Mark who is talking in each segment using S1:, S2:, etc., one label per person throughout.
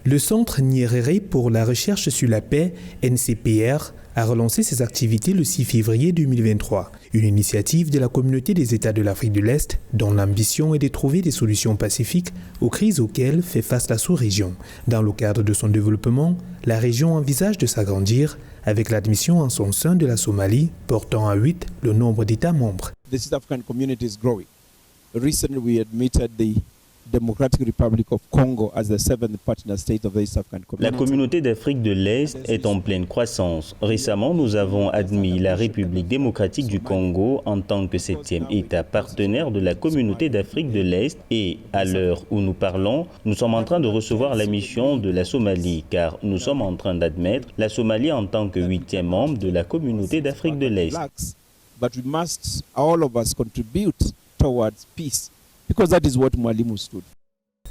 S1: Le Centre Nyerere pour la recherche sur la paix, NCPR, a relancé ses activités le 6 février 2023. Une initiative de la communauté des États de l'Afrique de l'Est dont l'ambition est de trouver des solutions pacifiques aux crises auxquelles fait face la sous-région. Dans le cadre de son développement, la région envisage de s'agrandir avec l'admission en son sein de la Somalie, portant à 8 le nombre d'États membres.
S2: The East African community is growing. Recently we admitted the Democratic Republic of Congo as the seventh partner state of the East African community.
S3: La communauté d'Afrique de l'Est est en pleine croissance. Récemment, nous avons admis la République démocratique du Congo en tant que septième État partenaire de la communauté d'Afrique de l'Est et, à l'heure où nous parlons, nous sommes en train de recevoir la mission de la Somalie car nous sommes en train d'admettre la Somalie en tant que huitième membre de la communauté d'Afrique de l'Est.
S2: But we must, all of us, contribute towards peace. Because that is what Mwalimu stood.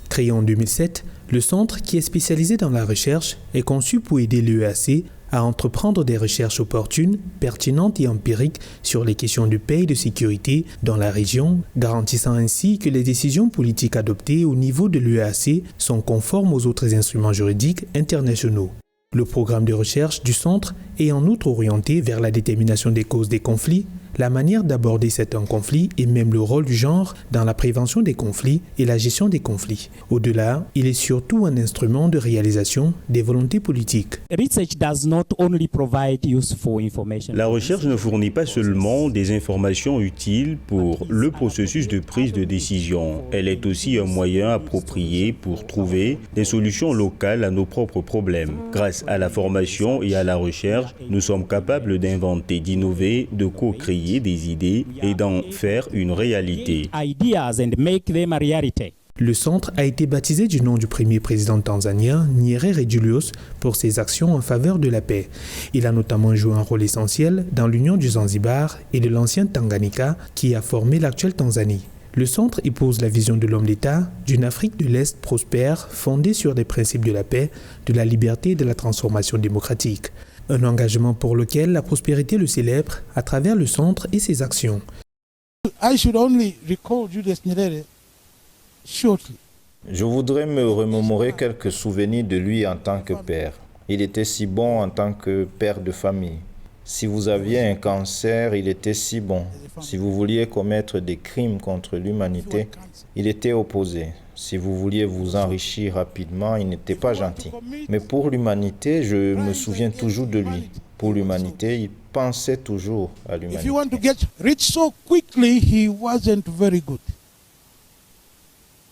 S1: Créé en 2007, le centre, qui est spécialisé dans la recherche, est conçu pour aider l'EAC à entreprendre des recherches opportunes, pertinentes et empiriques sur les questions de paix et de sécurité dans la région, garantissant ainsi que les décisions politiques adoptées au niveau de l'EAC sont conformes aux autres instruments juridiques internationaux. Le programme de recherche du centre est en outre orienté vers la détermination des causes des conflits, la manière d'aborder certains conflits et même le rôle du genre dans la prévention des conflits et la gestion des conflits. Au-delà, il est surtout un instrument de réalisation des volontés politiques.
S3: La recherche ne fournit pas seulement des informations utiles pour le processus de prise de décision. Elle est aussi un moyen approprié pour trouver des solutions locales à nos propres problèmes. Grâce à la formation et à la recherche, nous sommes capables d'inventer, d'innover, de co-créer des idées et d'en faire une réalité.
S1: Le centre a été baptisé du nom du premier président tanzanien, Nyerere Julius, pour ses actions en faveur de la paix. Il a notamment joué un rôle essentiel dans l'union du Zanzibar et de l'ancien Tanganyika qui a formé l'actuelle Tanzanie. Le centre épouse la vision de l'homme d'État d'une Afrique de l'Est prospère, fondée sur des principes de la paix, de la liberté et de la transformation démocratique. Un engagement pour lequel la prospérité le célèbre à travers le centre et ses actions.
S4: Je voudrais me remémorer quelques souvenirs de lui en tant que père. Il était si bon en tant que père de famille. Si vous aviez un cancer, il était si bon. Si vous vouliez commettre des crimes contre l'humanité, il était opposé. Si vous vouliez vous enrichir rapidement, il n'était pas gentil. Mais pour l'humanité, je me souviens toujours de lui. Pour l'humanité, il pensait toujours à l'humanité.
S5: If you want to get rich so quickly, he wasn't very good.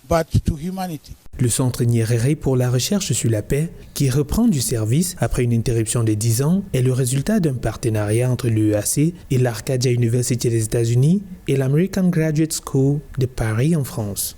S5: But to humanity.
S1: Le Centre Nyerere pour la recherche sur la paix, qui reprend du service après une interruption de 10 ans, est le résultat d'un partenariat entre l'EAC et l'Arcadia University des États-Unis et l'American Graduate School de Paris en France.